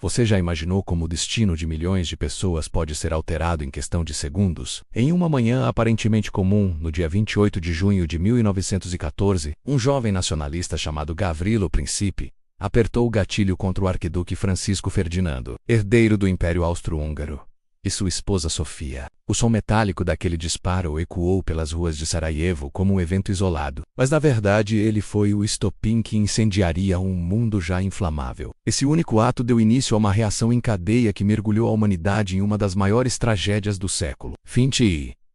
Você já imaginou como o destino de milhões de pessoas pode ser alterado em questão de segundos? Em uma manhã aparentemente comum, no dia 28 de junho de 1914, um jovem nacionalista chamado Gavrilo Principi apertou o gatilho contra o arquiduque Francisco Ferdinando, herdeiro do Império Austro-Húngaro, e sua esposa Sofia. O som metálico daquele disparo ecoou pelas ruas de Sarajevo como um evento isolado, mas na verdade ele foi o estopim que incendiaria um mundo já inflamável. Esse único ato deu início a uma reação em cadeia que mergulhou a humanidade em uma das maiores tragédias do século.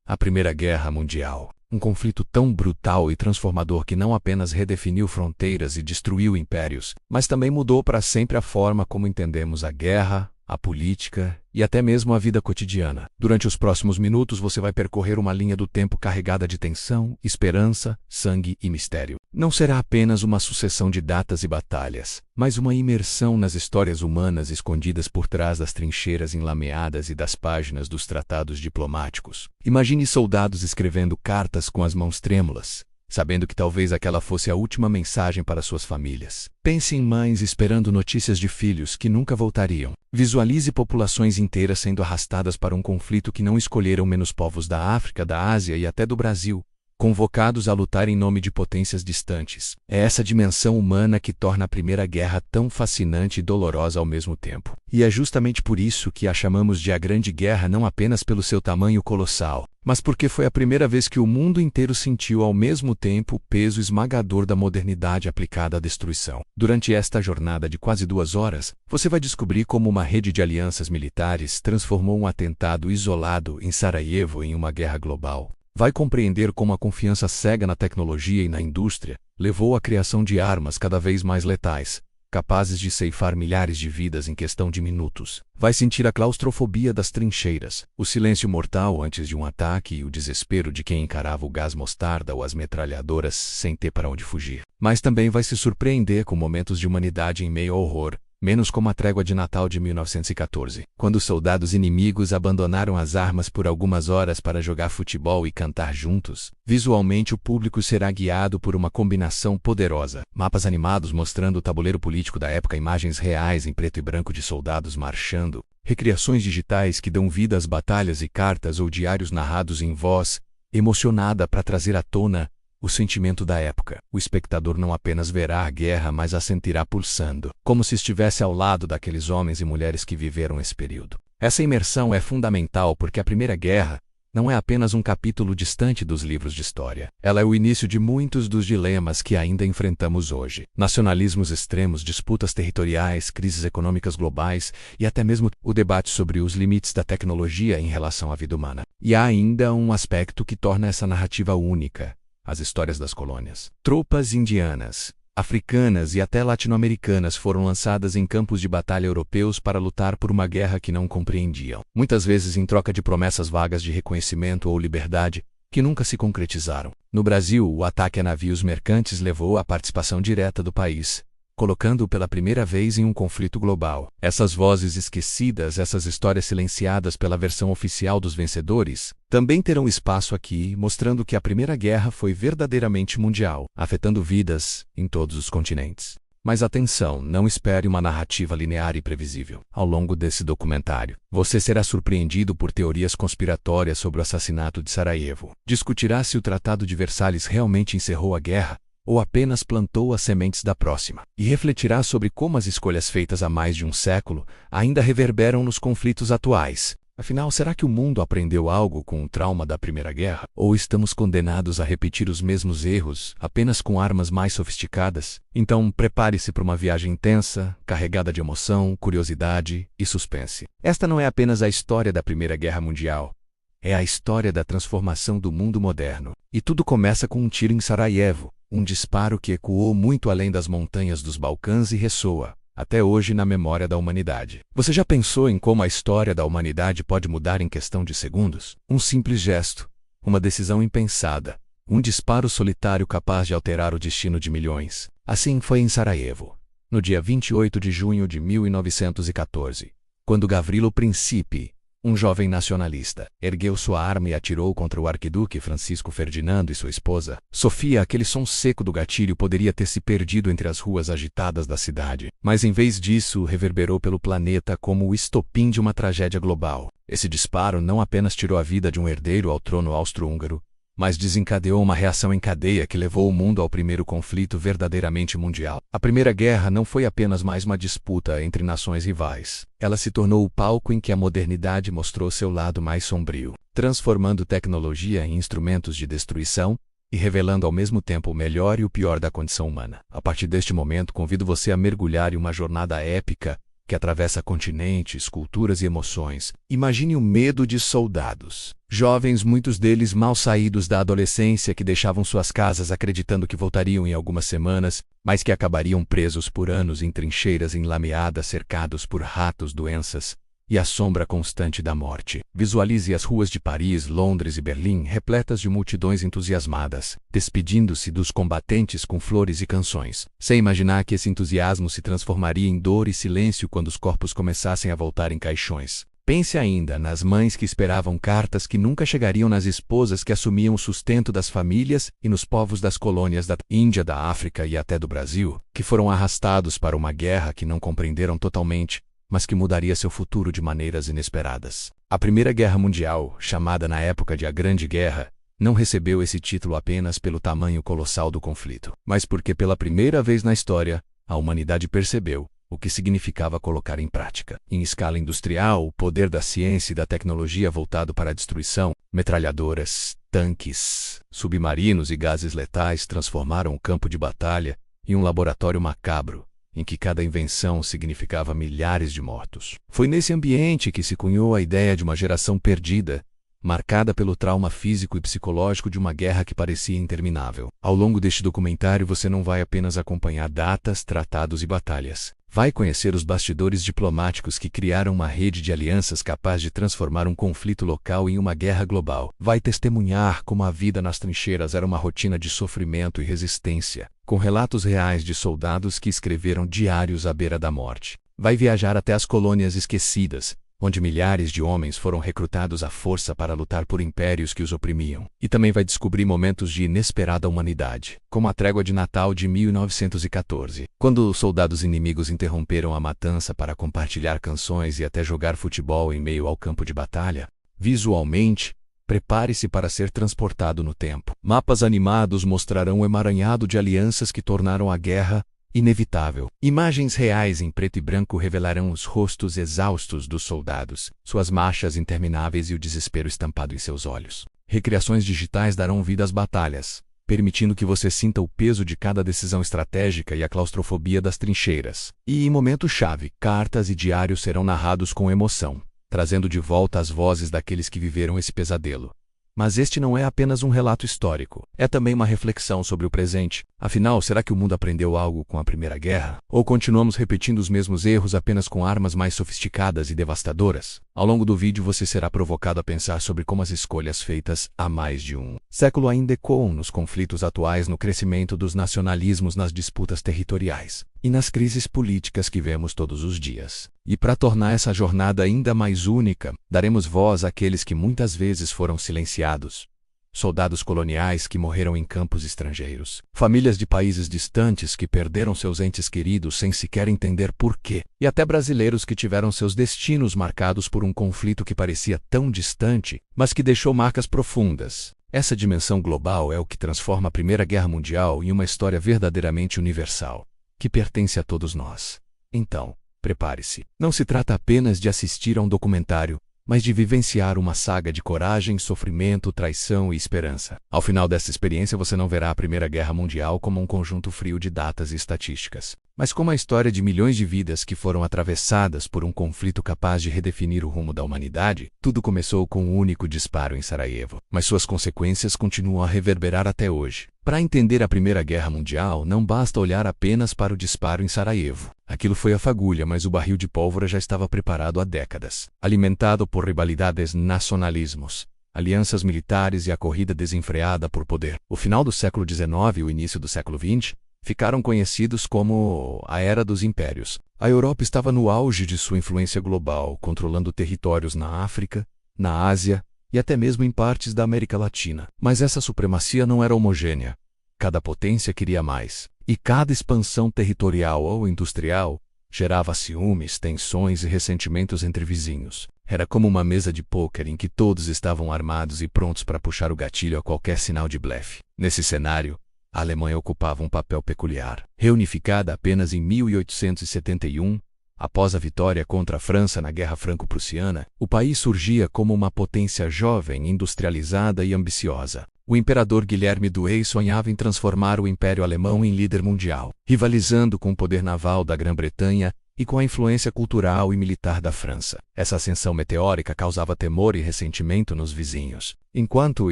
A Primeira Guerra Mundial. Um conflito tão brutal e transformador que não apenas redefiniu fronteiras e destruiu impérios, mas também mudou para sempre a forma como entendemos a guerra, a política e até mesmo a vida cotidiana. Durante os próximos minutos você vai percorrer uma linha do tempo carregada de tensão, esperança, sangue e mistério. Não será apenas uma sucessão de datas e batalhas, mas uma imersão nas histórias humanas escondidas por trás das trincheiras enlameadas e das páginas dos tratados diplomáticos. Imagine soldados escrevendo cartas com as mãos trêmulas, sabendo que talvez aquela fosse a última mensagem para suas famílias. Pense em mães esperando notícias de filhos que nunca voltariam. Visualize populações inteiras sendo arrastadas para um conflito que não escolheram, menos povos da África, da Ásia e até do Brasil, convocados a lutar em nome de potências distantes. É essa dimensão humana que torna a Primeira Guerra tão fascinante e dolorosa ao mesmo tempo. E é justamente por isso que a chamamos de a Grande Guerra, não apenas pelo seu tamanho colossal, mas porque foi a primeira vez que o mundo inteiro sentiu ao mesmo tempo o peso esmagador da modernidade aplicada à destruição. Durante esta jornada de quase 2 horas, você vai descobrir como uma rede de alianças militares transformou um atentado isolado em Sarajevo em uma guerra global. Vai compreender como a confiança cega na tecnologia e na indústria levou à criação de armas cada vez mais letais, capazes de ceifar milhares de vidas em questão de minutos. Vai sentir a claustrofobia das trincheiras, o silêncio mortal antes de um ataque e o desespero de quem encarava o gás mostarda ou as metralhadoras sem ter para onde fugir. Mas também vai se surpreender com momentos de humanidade em meio ao horror, menos como a trégua de Natal de 1914, quando os soldados inimigos abandonaram as armas por algumas horas para jogar futebol e cantar juntos. Visualmente o público será guiado por uma combinação poderosa. Mapas animados mostrando o tabuleiro político da época, imagens reais em preto e branco de soldados marchando, recriações digitais que dão vida às batalhas e cartas ou diários narrados em voz emocionada para trazer à tona o sentimento da época. O espectador não apenas verá a guerra, mas a sentirá pulsando, como se estivesse ao lado daqueles homens e mulheres que viveram esse período. Essa imersão é fundamental porque a Primeira Guerra não é apenas um capítulo distante dos livros de história. Ela é o início de muitos dos dilemas que ainda enfrentamos hoje. Nacionalismos extremos, disputas territoriais, crises econômicas globais e até mesmo o debate sobre os limites da tecnologia em relação à vida humana. E há ainda um aspecto que torna essa narrativa única: as histórias das colônias. Tropas indianas, africanas e até latino-americanas foram lançadas em campos de batalha europeus para lutar por uma guerra que não compreendiam, muitas vezes em troca de promessas vagas de reconhecimento ou liberdade, que nunca se concretizaram. No Brasil, o ataque a navios mercantes levou à participação direta do país, colocando-o pela primeira vez em um conflito global. Essas vozes esquecidas, essas histórias silenciadas pela versão oficial dos vencedores, também terão espaço aqui, mostrando que a Primeira Guerra foi verdadeiramente mundial, afetando vidas em todos os continentes. Mas atenção, não espere uma narrativa linear e previsível. Ao longo desse documentário, você será surpreendido por teorias conspiratórias sobre o assassinato de Sarajevo. Discutirá se o Tratado de Versalhes realmente encerrou a guerra ou apenas plantou as sementes da próxima, e refletirá sobre como as escolhas feitas há mais de um século ainda reverberam nos conflitos atuais. Afinal, será que o mundo aprendeu algo com o trauma da Primeira Guerra? Ou estamos condenados a repetir os mesmos erros, apenas com armas mais sofisticadas? Então, prepare-se para uma viagem intensa, carregada de emoção, curiosidade e suspense. Esta não é apenas a história da Primeira Guerra Mundial, é a história da transformação do mundo moderno. E tudo começa com um tiro em Sarajevo, um disparo que ecoou muito além das montanhas dos Balcãs e ressoa, até hoje, na memória da humanidade. Você já pensou em como a história da humanidade pode mudar em questão de segundos? Um simples gesto, uma decisão impensada, um disparo solitário capaz de alterar o destino de milhões. Assim foi em Sarajevo, no dia 28 de junho de 1914, quando Gavrilo Principi, um jovem nacionalista, ergueu sua arma e atirou contra o arquiduque Francisco Ferdinando e sua esposa, Sofia. Aquele som seco do gatilho poderia ter se perdido entre as ruas agitadas da cidade, mas em vez disso reverberou pelo planeta como o estopim de uma tragédia global. Esse disparo não apenas tirou a vida de um herdeiro ao trono austro-húngaro, mas desencadeou uma reação em cadeia que levou o mundo ao primeiro conflito verdadeiramente mundial. A Primeira Guerra não foi apenas mais uma disputa entre nações rivais. Ela se tornou o palco em que a modernidade mostrou seu lado mais sombrio, transformando tecnologia em instrumentos de destruição e revelando ao mesmo tempo o melhor e o pior da condição humana. A partir deste momento, convido você a mergulhar em uma jornada épica que atravessa continentes, culturas e emoções. Imagine o medo de soldados. Jovens, muitos deles mal saídos da adolescência, que deixavam suas casas acreditando que voltariam em algumas semanas, mas que acabariam presos por anos em trincheiras enlameadas, cercados por ratos, doenças e a sombra constante da morte. Visualize as ruas de Paris, Londres e Berlim repletas de multidões entusiasmadas, despedindo-se dos combatentes com flores e canções, sem imaginar que esse entusiasmo se transformaria em dor e silêncio quando os corpos começassem a voltar em caixões. Pense ainda nas mães que esperavam cartas que nunca chegariam, nas esposas que assumiam o sustento das famílias e nos povos das colônias da Índia, da África e até do Brasil, que foram arrastados para uma guerra que não compreenderam totalmente, mas que mudaria seu futuro de maneiras inesperadas. A Primeira Guerra Mundial, chamada na época de a Grande Guerra, não recebeu esse título apenas pelo tamanho colossal do conflito, mas porque pela primeira vez na história, a humanidade percebeu o que significava colocar em prática, em escala industrial, o poder da ciência e da tecnologia voltado para a destruição. Metralhadoras, tanques, submarinos e gases letais transformaram o campo de batalha em um laboratório macabro, em que cada invenção significava milhares de mortos. Foi nesse ambiente que se cunhou a ideia de uma geração perdida, marcada pelo trauma físico e psicológico de uma guerra que parecia interminável. Ao longo deste documentário você não vai apenas acompanhar datas, tratados e batalhas. Vai conhecer os bastidores diplomáticos que criaram uma rede de alianças capaz de transformar um conflito local em uma guerra global. Vai testemunhar como a vida nas trincheiras era uma rotina de sofrimento e resistência, com relatos reais de soldados que escreveram diários à beira da morte. Vai viajar até as colônias esquecidas, onde milhares de homens foram recrutados à força para lutar por impérios que os oprimiam. E também vai descobrir momentos de inesperada humanidade, como a trégua de Natal de 1914, quando os soldados inimigos interromperam a matança para compartilhar canções e até jogar futebol em meio ao campo de batalha. Visualmente, prepare-se para ser transportado no tempo. Mapas animados mostrarão o emaranhado de alianças que tornaram a guerra inevitável. Imagens reais em preto e branco revelarão os rostos exaustos dos soldados, suas marchas intermináveis e o desespero estampado em seus olhos. Recriações digitais darão vida às batalhas, permitindo que você sinta o peso de cada decisão estratégica e a claustrofobia das trincheiras. E em momento-chave, cartas e diários serão narrados com emoção, trazendo de volta as vozes daqueles que viveram esse pesadelo. Mas este não é apenas um relato histórico, é também uma reflexão sobre o presente. Afinal, será que o mundo aprendeu algo com a Primeira Guerra? Ou continuamos repetindo os mesmos erros apenas com armas mais sofisticadas e devastadoras? Ao longo do vídeo você será provocado a pensar sobre como as escolhas feitas há mais de um século ainda ecoam nos conflitos atuais, no crescimento dos nacionalismos, nas disputas territoriais e nas crises políticas que vemos todos os dias. E para tornar essa jornada ainda mais única, daremos voz àqueles que muitas vezes foram silenciados. Soldados coloniais que morreram em campos estrangeiros, famílias de países distantes que perderam seus entes queridos sem sequer entender por quê, e até brasileiros que tiveram seus destinos marcados por um conflito que parecia tão distante, mas que deixou marcas profundas. Essa dimensão global é o que transforma a Primeira Guerra Mundial em uma história verdadeiramente universal, que pertence a todos nós. Então, prepare-se. Não se trata apenas de assistir a um documentário, mas de vivenciar uma saga de coragem, sofrimento, traição e esperança. Ao final dessa experiência você não verá a Primeira Guerra Mundial como um conjunto frio de datas e estatísticas, mas como a história de milhões de vidas que foram atravessadas por um conflito capaz de redefinir o rumo da humanidade. Tudo começou com um único disparo em Sarajevo, mas suas consequências continuam a reverberar até hoje. Para entender a Primeira Guerra Mundial, não basta olhar apenas para o disparo em Sarajevo. Aquilo foi a fagulha, mas o barril de pólvora já estava preparado há décadas. Alimentado por rivalidades, nacionalismos, alianças militares e a corrida desenfreada por poder. O final do século XIX e o início do século XX ficaram conhecidos como a Era dos Impérios. A Europa estava no auge de sua influência global, controlando territórios na África, na Ásia e até mesmo em partes da América Latina. Mas essa supremacia não era homogênea. Cada potência queria mais, e cada expansão territorial ou industrial gerava ciúmes, tensões e ressentimentos entre vizinhos. Era como uma mesa de pôquer em que todos estavam armados e prontos para puxar o gatilho a qualquer sinal de blefe. Nesse cenário, a Alemanha ocupava um papel peculiar. Reunificada apenas em 1871, após a vitória contra a França na Guerra Franco-Prussiana, o país surgia como uma potência jovem, industrializada e ambiciosa. O imperador Guilherme II sonhava em transformar o Império Alemão em líder mundial, rivalizando com o poder naval da Grã-Bretanha e com a influência cultural e militar da França. Essa ascensão meteórica causava temor e ressentimento nos vizinhos. Enquanto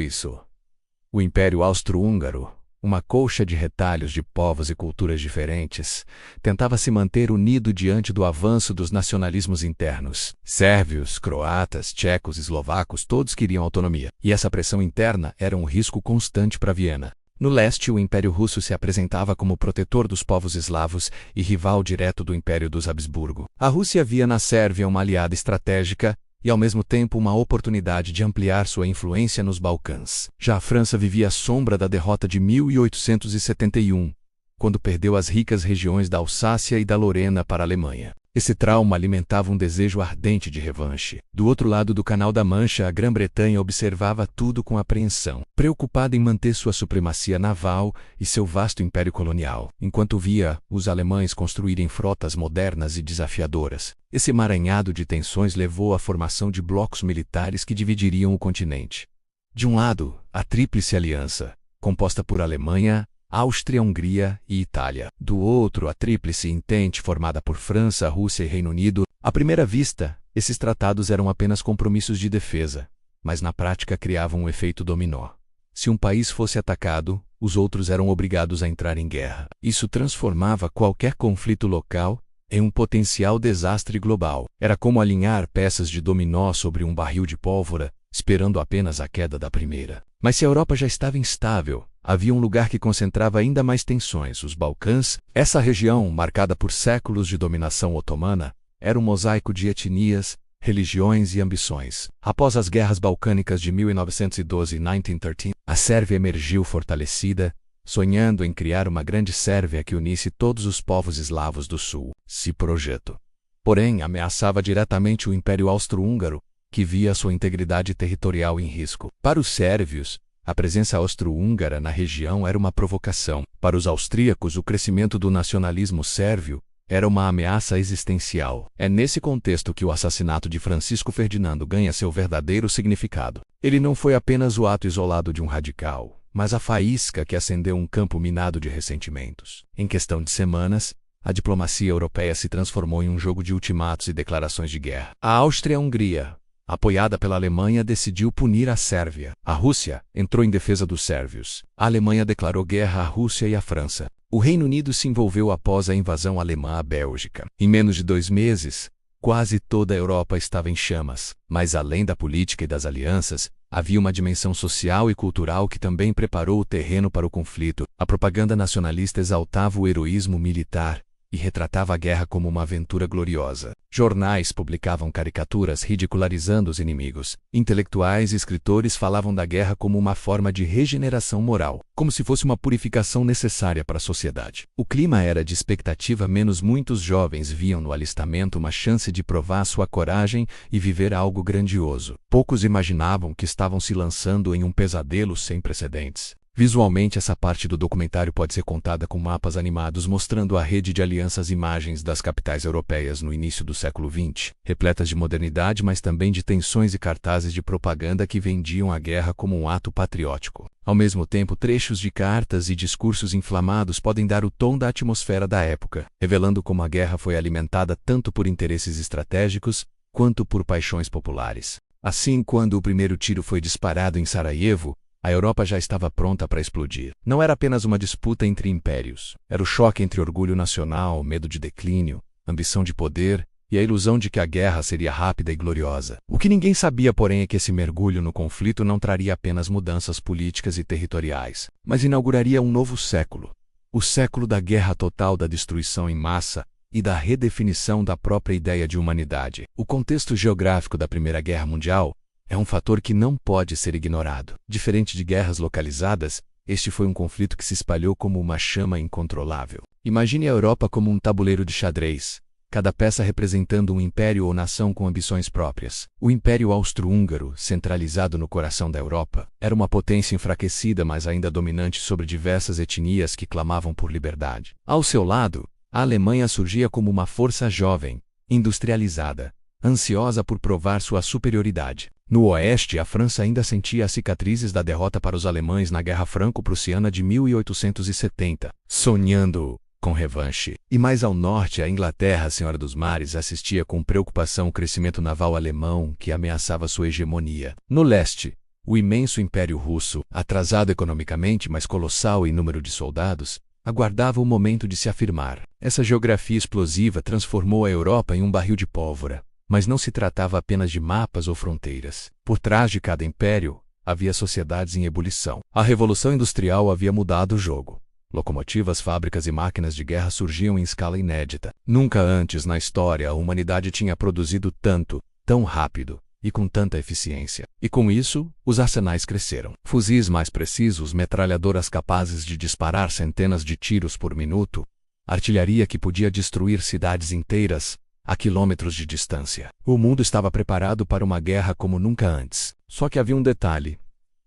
isso, o Império Austro-Húngaro, uma colcha de retalhos de povos e culturas diferentes, tentava se manter unido diante do avanço dos nacionalismos internos. Sérvios, croatas, tchecos, eslovacos, todos queriam autonomia, e essa pressão interna era um risco constante para Viena. No leste, o Império Russo se apresentava como protetor dos povos eslavos e rival direto do Império dos Habsburgo. A Rússia via na Sérvia uma aliada estratégica e, ao mesmo tempo, uma oportunidade de ampliar sua influência nos Balcãs. Já a França vivia à sombra da derrota de 1871, quando perdeu as ricas regiões da Alsácia e da Lorena para a Alemanha. Esse trauma alimentava um desejo ardente de revanche. Do outro lado do Canal da Mancha, a Grã-Bretanha observava tudo com apreensão, preocupada em manter sua supremacia naval e seu vasto império colonial, enquanto via os alemães construírem frotas modernas e desafiadoras. Esse emaranhado de tensões levou à formação de blocos militares que dividiriam o continente. De um lado, a Tríplice Aliança, composta por Alemanha, Áustria, Hungria e Itália. Do outro, a Tríplice Entente, formada por França, Rússia e Reino Unido. À primeira vista, esses tratados eram apenas compromissos de defesa, mas na prática criavam um efeito dominó. Se um país fosse atacado, os outros eram obrigados a entrar em guerra. Isso transformava qualquer conflito local em um potencial desastre global. Era como alinhar peças de dominó sobre um barril de pólvora, esperando apenas a queda da primeira. Mas se a Europa já estava instável, havia um lugar que concentrava ainda mais tensões: os Balcãs. Essa região, marcada por séculos de dominação otomana, era um mosaico de etnias, religiões e ambições. Após as guerras balcânicas de 1912 e 1913, a Sérvia emergiu fortalecida, sonhando em criar uma grande Sérvia que unisse todos os povos eslavos do sul. Esse projeto, porém, ameaçava diretamente o Império Austro-Húngaro, que via sua integridade territorial em risco. Para os sérvios, a presença austro-húngara na região era uma provocação. Para os austríacos, o crescimento do nacionalismo sérvio era uma ameaça existencial. É nesse contexto que o assassinato de Francisco Ferdinando ganha seu verdadeiro significado. Ele não foi apenas o ato isolado de um radical, mas a faísca que acendeu um campo minado de ressentimentos. Em questão de semanas, a diplomacia europeia se transformou em um jogo de ultimatos e declarações de guerra. A Áustria-Hungria, apoiada pela Alemanha, decidiu punir a Sérvia. A Rússia entrou em defesa dos sérvios. A Alemanha declarou guerra à Rússia e à França. O Reino Unido se envolveu após a invasão alemã à Bélgica. Em menos de 2 meses, quase toda a Europa estava em chamas. Mas além da política e das alianças, havia uma dimensão social e cultural que também preparou o terreno para o conflito. A propaganda nacionalista exaltava o heroísmo militar e retratava a guerra como uma aventura gloriosa. Jornais publicavam caricaturas ridicularizando os inimigos. Intelectuais e escritores falavam da guerra como uma forma de regeneração moral, como se fosse uma purificação necessária para a sociedade. O clima era de expectativa, menos muitos jovens viam no alistamento uma chance de provar sua coragem e viver algo grandioso. Poucos imaginavam que estavam se lançando em um pesadelo sem precedentes. Visualmente, essa parte do documentário pode ser contada com mapas animados mostrando a rede de alianças e imagens das capitais europeias no início do século XX, repletas de modernidade, mas também de tensões e cartazes de propaganda que vendiam a guerra como um ato patriótico. Ao mesmo tempo, trechos de cartas e discursos inflamados podem dar o tom da atmosfera da época, revelando como a guerra foi alimentada tanto por interesses estratégicos quanto por paixões populares. Assim, quando o primeiro tiro foi disparado em Sarajevo, a Europa já estava pronta para explodir. Não era apenas uma disputa entre impérios. Era o choque entre orgulho nacional, medo de declínio, ambição de poder e a ilusão de que a guerra seria rápida e gloriosa. O que ninguém sabia, porém, é que esse mergulho no conflito não traria apenas mudanças políticas e territoriais, mas inauguraria um novo século, o século da guerra total, da destruição em massa e da redefinição da própria ideia de humanidade. O contexto geográfico da Primeira Guerra Mundial é um fator que não pode ser ignorado. Diferente de guerras localizadas, este foi um conflito que se espalhou como uma chama incontrolável. Imagine a Europa como um tabuleiro de xadrez, cada peça representando um império ou nação com ambições próprias. O Império Austro-Húngaro, centralizado no coração da Europa, era uma potência enfraquecida, mas ainda dominante sobre diversas etnias que clamavam por liberdade. Ao seu lado, a Alemanha surgia como uma força jovem, industrializada, ansiosa por provar sua superioridade. No oeste, a França ainda sentia as cicatrizes da derrota para os alemães na Guerra Franco-Prussiana de 1870, sonhando com revanche. E mais ao norte, a Inglaterra, Senhora dos Mares, assistia com preocupação o crescimento naval alemão que ameaçava sua hegemonia. No leste, o imenso Império Russo, atrasado economicamente, mas colossal em número de soldados, aguardava o momento de se afirmar. Essa geografia explosiva transformou a Europa em um barril de pólvora. Mas não se tratava apenas de mapas ou fronteiras. Por trás de cada império, havia sociedades em ebulição. A Revolução Industrial havia mudado o jogo. Locomotivas, fábricas e máquinas de guerra surgiam em escala inédita. Nunca antes na história a humanidade tinha produzido tanto, tão rápido e com tanta eficiência. E com isso, os arsenais cresceram. Fuzis mais precisos, metralhadoras capazes de disparar centenas de tiros por minuto, artilharia que podia destruir cidades inteiras a quilômetros de distância. O mundo estava preparado para uma guerra como nunca antes. Só que havia um detalhe.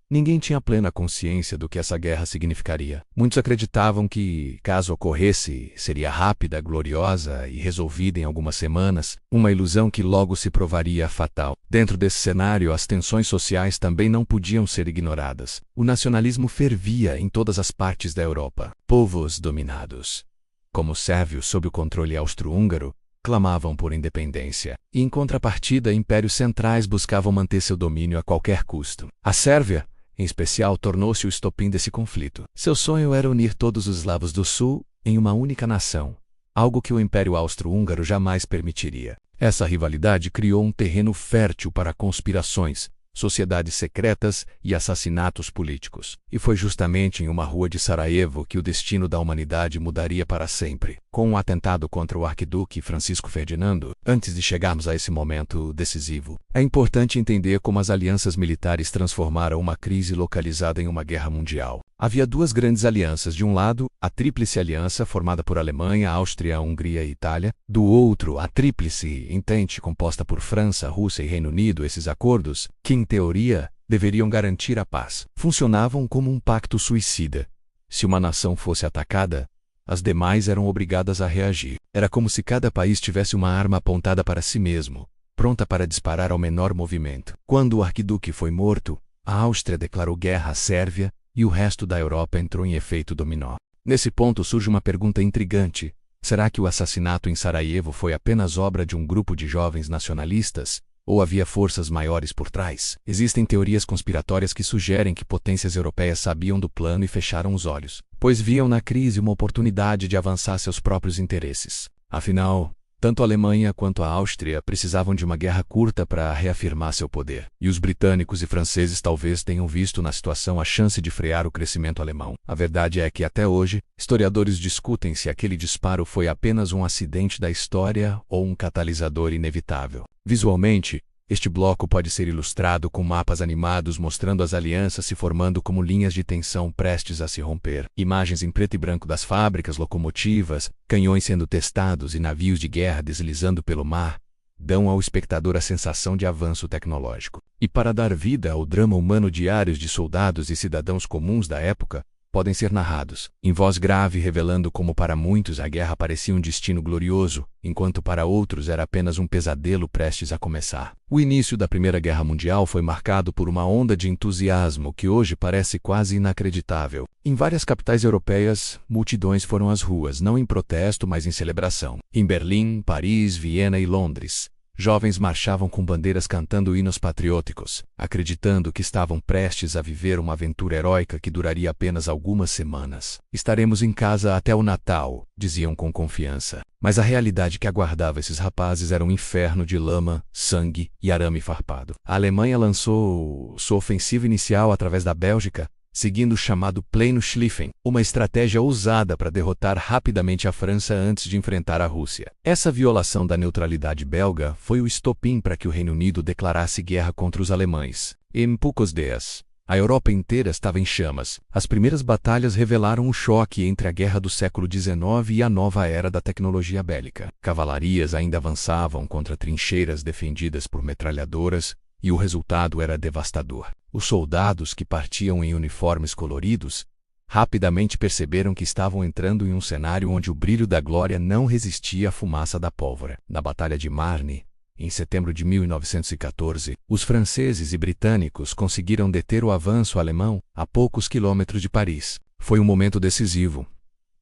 Ninguém tinha plena consciência do que essa guerra significaria. Muitos acreditavam que, caso ocorresse, seria rápida, gloriosa e resolvida em algumas semanas, uma ilusão que logo se provaria fatal. Dentro desse cenário, as tensões sociais também não podiam ser ignoradas. O nacionalismo fervia em todas as partes da Europa. Povos dominados, como os sérvios sob o controle austro-húngaro, clamavam por independência, e em contrapartida impérios centrais buscavam manter seu domínio a qualquer custo. A Sérvia, em especial, tornou-se o estopim desse conflito. Seu sonho era unir todos os eslavos do sul em uma única nação, algo que o Império Austro-Húngaro jamais permitiria. Essa rivalidade criou um terreno fértil para conspirações, sociedades secretas e assassinatos políticos. E foi justamente em uma rua de Sarajevo que o destino da humanidade mudaria para sempre. Com um atentado contra o arquiduque Francisco Ferdinando, antes de chegarmos a esse momento decisivo, é importante entender como as alianças militares transformaram uma crise localizada em uma guerra mundial. Havia duas grandes alianças. De um lado, a Tríplice Aliança, formada por Alemanha, Áustria, Hungria e Itália. Do outro, a Tríplice Entente, composta por França, Rússia e Reino Unido. Esses acordos, que em teoria deveriam garantir a paz, funcionavam como um pacto suicida. Se uma nação fosse atacada, as demais eram obrigadas a reagir. Era como se cada país tivesse uma arma apontada para si mesmo, pronta para disparar ao menor movimento. Quando o arquiduque foi morto, a Áustria declarou guerra à Sérvia e o resto da Europa entrou em efeito dominó. Nesse ponto surge uma pergunta intrigante. Será que o assassinato em Sarajevo foi apenas obra de um grupo de jovens nacionalistas? Ou havia forças maiores por trás? Existem teorias conspiratórias que sugerem que potências europeias sabiam do plano e fecharam os olhos, pois viam na crise uma oportunidade de avançar seus próprios interesses. Afinal, tanto a Alemanha quanto a Áustria precisavam de uma guerra curta para reafirmar seu poder. E os britânicos e franceses talvez tenham visto na situação a chance de frear o crescimento alemão. A verdade é que até hoje, historiadores discutem se aquele disparo foi apenas um acidente da história ou um catalisador inevitável. Visualmente, este bloco pode ser ilustrado com mapas animados mostrando as alianças se formando como linhas de tensão prestes a se romper. Imagens em preto e branco das fábricas, locomotivas, canhões sendo testados e navios de guerra deslizando pelo mar dão ao espectador a sensação de avanço tecnológico. E para dar vida ao drama humano, diários de soldados e cidadãos comuns da época podem ser narrados, em voz grave, revelando como para muitos a guerra parecia um destino glorioso, enquanto para outros era apenas um pesadelo prestes a começar. O início da Primeira Guerra Mundial foi marcado por uma onda de entusiasmo que hoje parece quase inacreditável. Em várias capitais europeias, multidões foram às ruas, não em protesto, mas em celebração. Em Berlim, Paris, Viena e Londres, jovens marchavam com bandeiras cantando hinos patrióticos, acreditando que estavam prestes a viver uma aventura heróica que duraria apenas algumas semanas. Estaremos em casa até o Natal, diziam com confiança. Mas a realidade que aguardava esses rapazes era um inferno de lama, sangue e arame farpado. A Alemanha lançou sua ofensiva inicial através da Bélgica, seguindo o chamado Plano Schlieffen, uma estratégia ousada para derrotar rapidamente a França antes de enfrentar a Rússia. Essa violação da neutralidade belga foi o estopim para que o Reino Unido declarasse guerra contra os alemães. Em poucos dias, a Europa inteira estava em chamas. As primeiras batalhas revelaram o choque entre a guerra do século XIX e a nova era da tecnologia bélica. Cavalarias ainda avançavam contra trincheiras defendidas por metralhadoras, e o resultado era devastador. Os soldados que partiam em uniformes coloridos rapidamente perceberam que estavam entrando em um cenário onde o brilho da glória não resistia à fumaça da pólvora. Na Batalha de Marne, em setembro de 1914, os franceses e britânicos conseguiram deter o avanço alemão a poucos quilômetros de Paris. Foi um momento decisivo.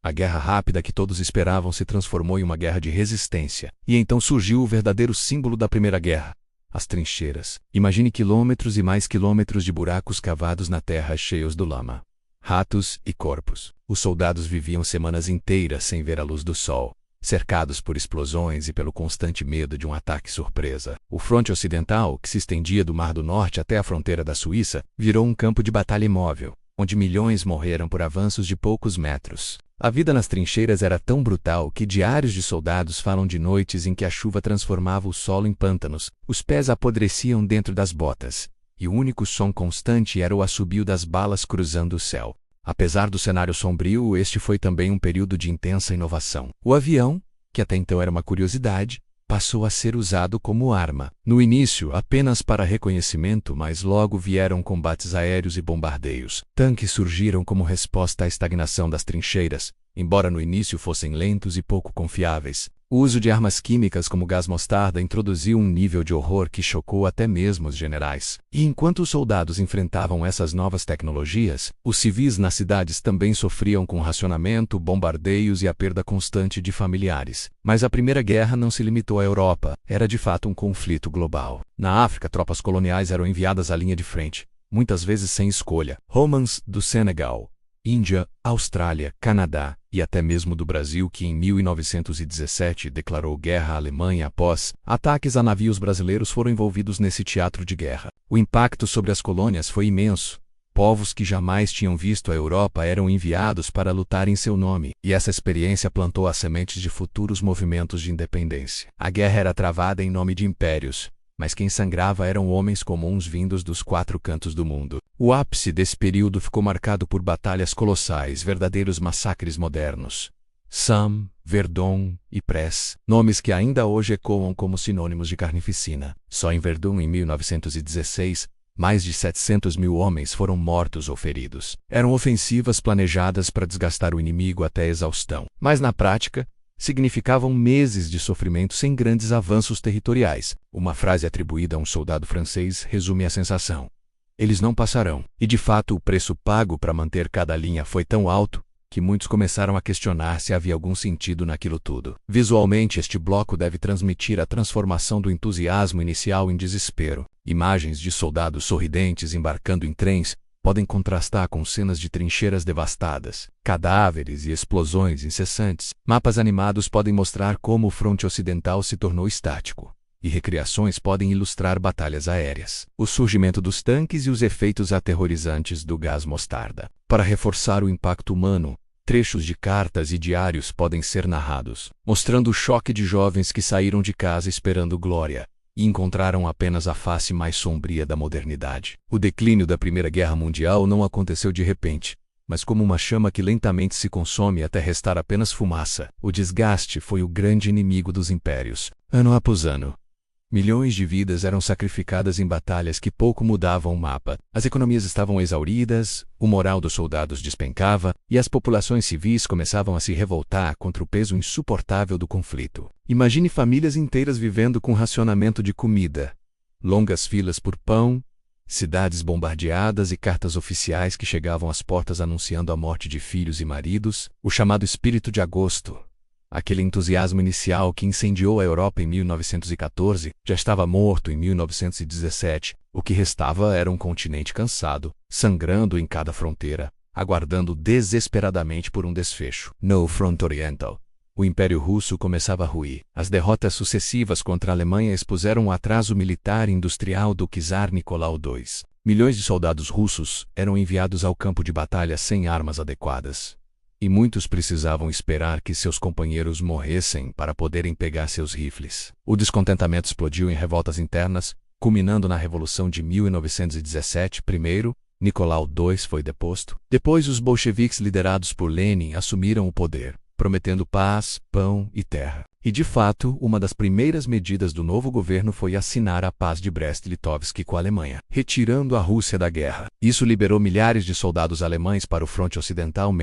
A guerra rápida que todos esperavam se transformou em uma guerra de resistência. E então surgiu o verdadeiro símbolo da Primeira Guerra: as trincheiras. Imagine quilômetros e mais quilômetros de buracos cavados na terra cheios de lama, ratos e corpos. Os soldados viviam semanas inteiras sem ver a luz do sol, cercados por explosões e pelo constante medo de um ataque surpresa. O fronte ocidental, que se estendia do Mar do Norte até a fronteira da Suíça, virou um campo de batalha imóvel, onde milhões morreram por avanços de poucos metros. A vida nas trincheiras era tão brutal que diários de soldados falam de noites em que a chuva transformava o solo em pântanos, os pés apodreciam dentro das botas, e o único som constante era o assobio das balas cruzando o céu. Apesar do cenário sombrio, este foi também um período de intensa inovação. O avião, que até então era uma curiosidade, passou a ser usado como arma. No início, apenas para reconhecimento, mas logo vieram combates aéreos e bombardeios. Tanques surgiram como resposta à estagnação das trincheiras, embora no início fossem lentos e pouco confiáveis. O uso de armas químicas como gás mostarda introduziu um nível de horror que chocou até mesmo os generais. E enquanto os soldados enfrentavam essas novas tecnologias, os civis nas cidades também sofriam com racionamento, bombardeios e a perda constante de familiares. Mas a Primeira Guerra não se limitou à Europa, era de fato um conflito global. Na África, tropas coloniais eram enviadas à linha de frente, muitas vezes sem escolha. Romans do Senegal, Índia, Austrália, Canadá e até mesmo do Brasil, que em 1917 declarou guerra à Alemanha após ataques a navios brasileiros, foram envolvidos nesse teatro de guerra. O impacto sobre as colônias foi imenso. Povos que jamais tinham visto a Europa eram enviados para lutar em seu nome, e essa experiência plantou as sementes de futuros movimentos de independência. A guerra era travada em nome de impérios, mas quem sangrava eram homens comuns vindos dos quatro cantos do mundo. O ápice desse período ficou marcado por batalhas colossais, verdadeiros massacres modernos. Somme, Verdun e Press, nomes que ainda hoje ecoam como sinônimos de carnificina. Só em Verdun, em 1916, mais de 700 mil homens foram mortos ou feridos. Eram ofensivas planejadas para desgastar o inimigo até a exaustão, mas na prática, significavam meses de sofrimento sem grandes avanços territoriais. Uma frase atribuída a um soldado francês resume a sensação: eles não passarão. E de fato o preço pago para manter cada linha foi tão alto que muitos começaram a questionar se havia algum sentido naquilo tudo. Visualmente, este bloco deve transmitir a transformação do entusiasmo inicial em desespero. Imagens de soldados sorridentes embarcando em trens podem contrastar com cenas de trincheiras devastadas, cadáveres e explosões incessantes. Mapas animados podem mostrar como o fronte ocidental se tornou estático, e recriações podem ilustrar batalhas aéreas, o surgimento dos tanques e os efeitos aterrorizantes do gás mostarda. Para reforçar o impacto humano, trechos de cartas e diários podem ser narrados, mostrando o choque de jovens que saíram de casa esperando glória e encontraram apenas a face mais sombria da modernidade. O declínio da Primeira Guerra Mundial não aconteceu de repente, mas como uma chama que lentamente se consome até restar apenas fumaça. O desgaste foi o grande inimigo dos impérios. Ano após ano, milhões de vidas eram sacrificadas em batalhas que pouco mudavam o mapa. As economias estavam exauridas, o moral dos soldados despencava e as populações civis começavam a se revoltar contra o peso insuportável do conflito. Imagine famílias inteiras vivendo com racionamento de comida, longas filas por pão, cidades bombardeadas e cartas oficiais que chegavam às portas anunciando a morte de filhos e maridos. O chamado espírito de agosto, aquele entusiasmo inicial que incendiou a Europa em 1914, já estava morto em 1917. O que restava era um continente cansado, sangrando em cada fronteira, aguardando desesperadamente por um desfecho. No Front Oriental, o Império Russo começava a ruir. As derrotas sucessivas contra a Alemanha expuseram o atraso militar e industrial do czar Nicolau II. Milhões de soldados russos eram enviados ao campo de batalha sem armas adequadas. E muitos precisavam esperar que seus companheiros morressem para poderem pegar seus rifles. O descontentamento explodiu em revoltas internas, culminando na Revolução de 1917. Primeiro, Nicolau II foi deposto. Depois, os bolcheviques liderados por Lenin assumiram o poder, prometendo paz, pão e terra. E, de fato, uma das primeiras medidas do novo governo foi assinar a Paz de Brest-Litovsk com a Alemanha, retirando a Rússia da guerra. Isso liberou milhares de soldados alemães para o fronte ocidental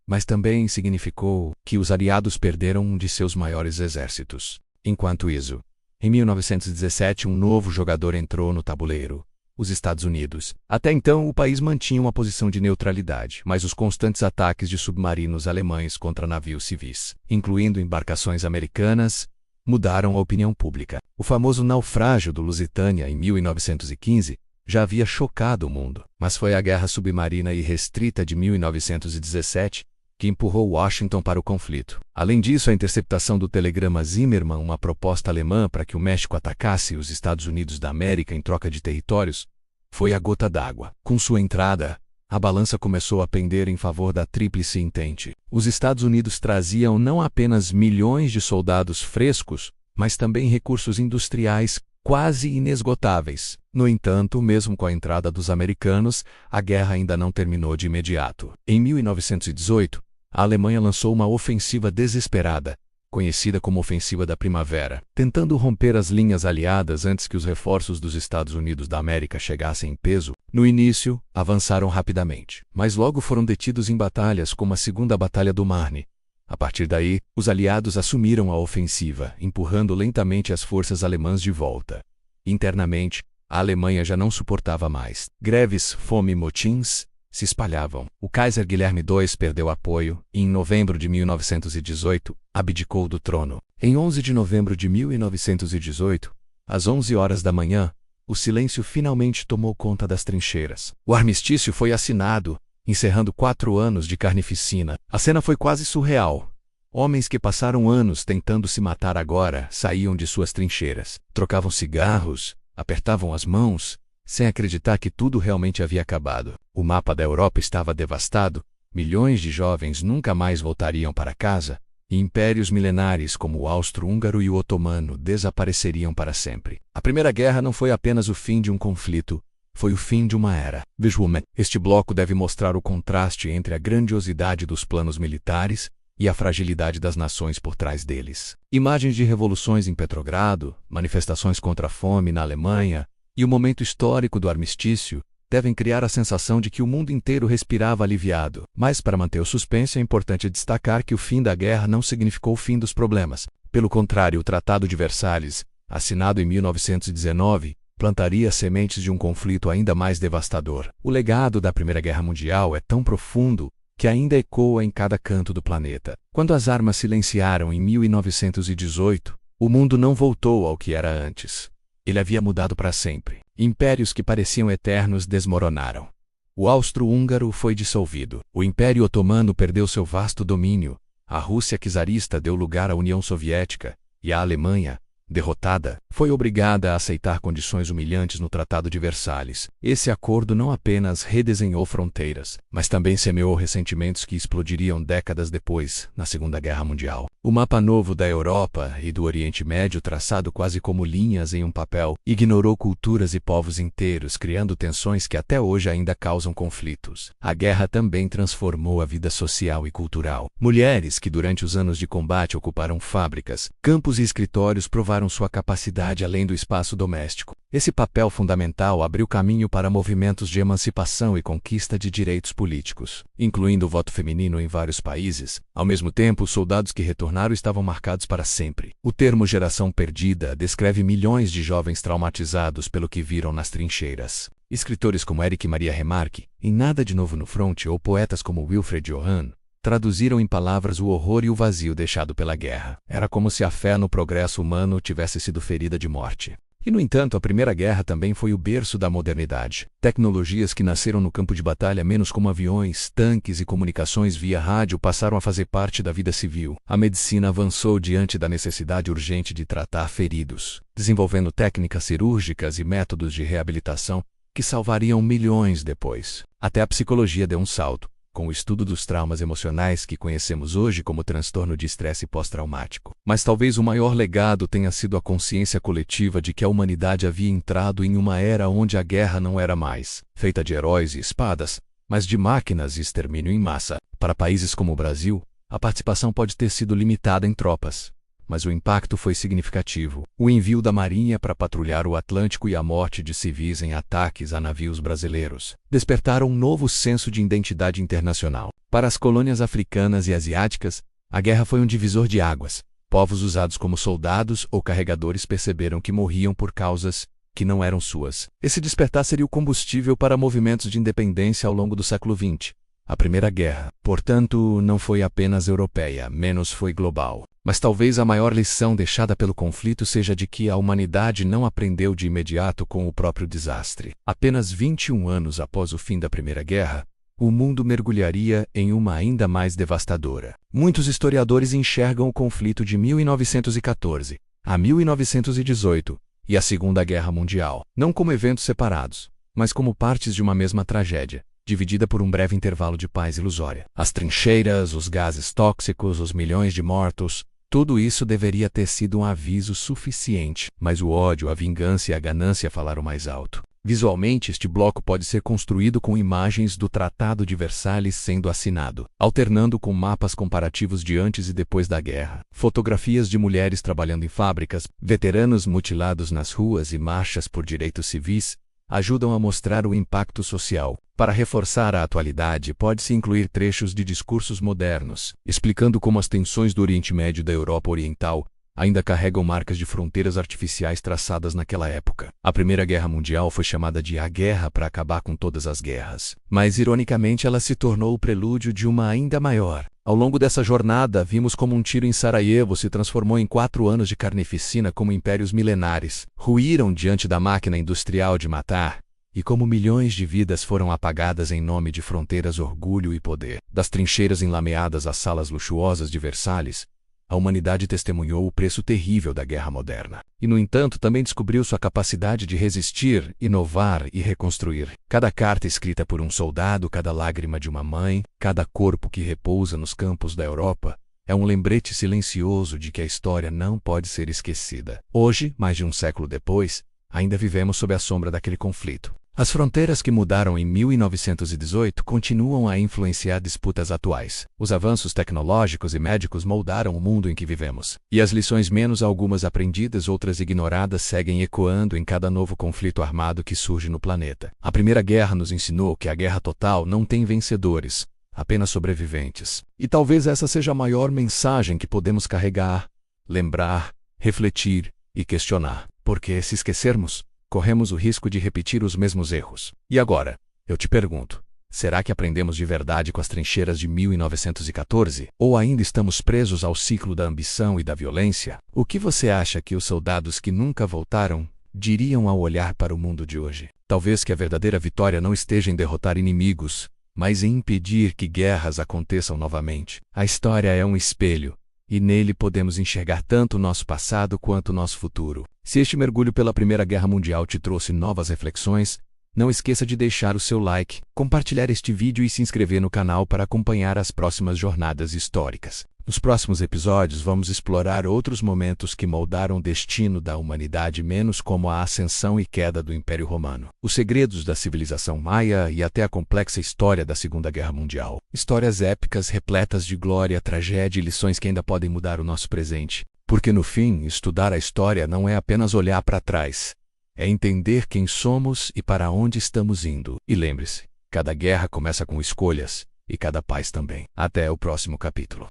mas também significou que os aliados perderam um de seus maiores exércitos. Enquanto isso, em 1917 um novo jogador entrou no tabuleiro: os Estados Unidos. Até então o país mantinha uma posição de neutralidade, mas os constantes ataques de submarinos alemães contra navios civis, incluindo embarcações americanas, mudaram a opinião pública. O famoso naufrágio do Lusitânia em 1915 já havia chocado o mundo, mas foi a guerra submarina irrestrita de 1917 que empurrou Washington para o conflito. Além disso, a interceptação do telegrama Zimmermann, uma proposta alemã para que o México atacasse os Estados Unidos da América em troca de territórios, foi a gota d'água. Com sua entrada, a balança começou a pender em favor da Tríplice Entente. Os Estados Unidos traziam não apenas milhões de soldados frescos, mas também recursos industriais quase inesgotáveis. No entanto, mesmo com a entrada dos americanos, a guerra ainda não terminou de imediato. Em 1918, a Alemanha lançou uma ofensiva desesperada, conhecida como Ofensiva da Primavera, tentando romper as linhas aliadas antes que os reforços dos Estados Unidos da América chegassem em peso. No início, avançaram rapidamente, mas logo foram detidos em batalhas como a Segunda Batalha do Marne. A partir daí, os aliados assumiram a ofensiva, empurrando lentamente as forças alemãs de volta. Internamente, a Alemanha já não suportava mais. Greves, fome e motins se espalhavam. O Kaiser Guilherme II perdeu apoio e, em novembro de 1918, abdicou do trono. Em 11 de novembro de 1918, às 11 horas da manhã, o silêncio finalmente tomou conta das trincheiras. O armistício foi assinado, encerrando 4 anos de carnificina. A cena foi quase surreal. Homens que passaram anos tentando se matar agora saíam de suas trincheiras, trocavam cigarros, apertavam as mãos, sem acreditar que tudo realmente havia acabado. O mapa da Europa estava devastado, milhões de jovens nunca mais voltariam para casa, e impérios milenares como o austro-húngaro e o otomano desapareceriam para sempre. A Primeira Guerra não foi apenas o fim de um conflito, foi o fim de uma era. Visualmente, este bloco deve mostrar o contraste entre a grandiosidade dos planos militares e a fragilidade das nações por trás deles. Imagens de revoluções em Petrogrado, manifestações contra a fome na Alemanha e o momento histórico do armistício devem criar a sensação de que o mundo inteiro respirava aliviado. Mas, para manter o suspense, é importante destacar que o fim da guerra não significou o fim dos problemas. Pelo contrário, o Tratado de Versalhes, assinado em 1919, plantaria sementes de um conflito ainda mais devastador. O legado da Primeira Guerra Mundial é tão profundo que ainda ecoa em cada canto do planeta. Quando as armas silenciaram em 1918, o mundo não voltou ao que era antes. Ele havia mudado para sempre. Impérios que pareciam eternos desmoronaram. O austro-húngaro foi dissolvido. O Império Otomano perdeu seu vasto domínio. A Rússia czarista deu lugar à União Soviética. E a Alemanha, derrotada, foi obrigada a aceitar condições humilhantes no Tratado de Versalhes. Esse acordo não apenas redesenhou fronteiras, mas também semeou ressentimentos que explodiriam décadas depois, na Segunda Guerra Mundial. O mapa novo da Europa e do Oriente Médio, traçado quase como linhas em um papel, ignorou culturas e povos inteiros, criando tensões que até hoje ainda causam conflitos. A guerra também transformou a vida social e cultural. Mulheres que durante os anos de combate ocuparam fábricas, campos e escritórios provaram sua capacidade além do espaço doméstico. Esse papel fundamental abriu caminho para movimentos de emancipação e conquista de direitos políticos, incluindo o voto feminino em vários países. Ao mesmo tempo, os soldados que retornaram estavam marcados para sempre. O termo geração perdida descreve milhões de jovens traumatizados pelo que viram nas trincheiras. Escritores como Erich Maria Remarque, em Nada de Novo no Fronte, ou poetas como Wilfred Johann, traduziram em palavras o horror e o vazio deixado pela guerra. Era como se a fé no progresso humano tivesse sido ferida de morte. E, no entanto, a Primeira Guerra também foi o berço da modernidade. Tecnologias que nasceram no campo de batalha menos como aviões, tanques e comunicações via rádio passaram a fazer parte da vida civil. A medicina avançou diante da necessidade urgente de tratar feridos, desenvolvendo técnicas cirúrgicas e métodos de reabilitação que salvariam milhões depois. Até a psicologia deu um salto, com o estudo dos traumas emocionais que conhecemos hoje como transtorno de estresse pós-traumático. Mas talvez o maior legado tenha sido a consciência coletiva de que a humanidade havia entrado em uma era onde a guerra não era mais feita de heróis e espadas, mas de máquinas e extermínio em massa. Para países como o Brasil, a participação pode ter sido limitada em tropas, mas o impacto foi significativo. O envio da Marinha para patrulhar o Atlântico e a morte de civis em ataques a navios brasileiros despertaram um novo senso de identidade internacional. Para as colônias africanas e asiáticas, a guerra foi um divisor de águas. Povos usados como soldados ou carregadores perceberam que morriam por causas que não eram suas. Esse despertar seria o combustível para movimentos de independência ao longo do século XX. A Primeira Guerra, portanto, não foi apenas europeia, menos foi global. Mas talvez a maior lição deixada pelo conflito seja de que a humanidade não aprendeu de imediato com o próprio desastre. Apenas 21 anos após o fim da Primeira Guerra, o mundo mergulharia em uma ainda mais devastadora. Muitos historiadores enxergam o conflito de 1914 a 1918 e a Segunda Guerra Mundial, não como eventos separados, mas como partes de uma mesma tragédia, dividida por um breve intervalo de paz ilusória. As trincheiras, os gases tóxicos, os milhões de mortos, tudo isso deveria ter sido um aviso suficiente, mas o ódio, a vingança e a ganância falaram mais alto. Visualmente, este bloco pode ser construído com imagens do Tratado de Versalhes sendo assinado, alternando com mapas comparativos de antes e depois da guerra, fotografias de mulheres trabalhando em fábricas, veteranos mutilados nas ruas e marchas por direitos civis, ajudam a mostrar o impacto social. Para reforçar a atualidade, pode-se incluir trechos de discursos modernos, explicando como as tensões do Oriente Médio e da Europa Oriental ainda carregam marcas de fronteiras artificiais traçadas naquela época. A Primeira Guerra Mundial foi chamada de a guerra para acabar com todas as guerras. Mas, ironicamente, ela se tornou o prelúdio de uma ainda maior. Ao longo dessa jornada, vimos como um tiro em Sarajevo se transformou em 4 anos de carnificina como impérios milenares ruíram diante da máquina industrial de matar, e como milhões de vidas foram apagadas em nome de fronteiras, orgulho e poder. Das trincheiras enlameadas às salas luxuosas de Versalhes, a humanidade testemunhou o preço terrível da guerra moderna. E, no entanto, também descobriu sua capacidade de resistir, inovar e reconstruir. Cada carta escrita por um soldado, cada lágrima de uma mãe, cada corpo que repousa nos campos da Europa, é um lembrete silencioso de que a história não pode ser esquecida. Hoje, mais de um século depois, ainda vivemos sob a sombra daquele conflito. As fronteiras que mudaram em 1918 continuam a influenciar disputas atuais. Os avanços tecnológicos e médicos moldaram o mundo em que vivemos. E as lições menos algumas aprendidas, outras ignoradas, seguem ecoando em cada novo conflito armado que surge no planeta. A Primeira Guerra nos ensinou que a guerra total não tem vencedores, apenas sobreviventes. E talvez essa seja a maior mensagem que podemos carregar, lembrar, refletir e questionar. Porque, se esquecermos, corremos o risco de repetir os mesmos erros. E agora, eu te pergunto, será que aprendemos de verdade com as trincheiras de 1914? Ou ainda estamos presos ao ciclo da ambição e da violência? O que você acha que os soldados que nunca voltaram diriam ao olhar para o mundo de hoje? Talvez que a verdadeira vitória não esteja em derrotar inimigos, mas em impedir que guerras aconteçam novamente. A história é um espelho, e nele podemos enxergar tanto o nosso passado quanto o nosso futuro. Se este mergulho pela Primeira Guerra Mundial te trouxe novas reflexões, não esqueça de deixar o seu like, compartilhar este vídeo e se inscrever no canal para acompanhar as próximas jornadas históricas. Nos próximos episódios vamos explorar outros momentos que moldaram o destino da humanidade, menos como a ascensão e queda do Império Romano, os segredos da civilização maia e até a complexa história da Segunda Guerra Mundial. Histórias épicas repletas de glória, tragédia e lições que ainda podem mudar o nosso presente. Porque no fim, estudar a história não é apenas olhar para trás, é entender quem somos e para onde estamos indo. E lembre-se, cada guerra começa com escolhas, e cada paz também. Até o próximo capítulo.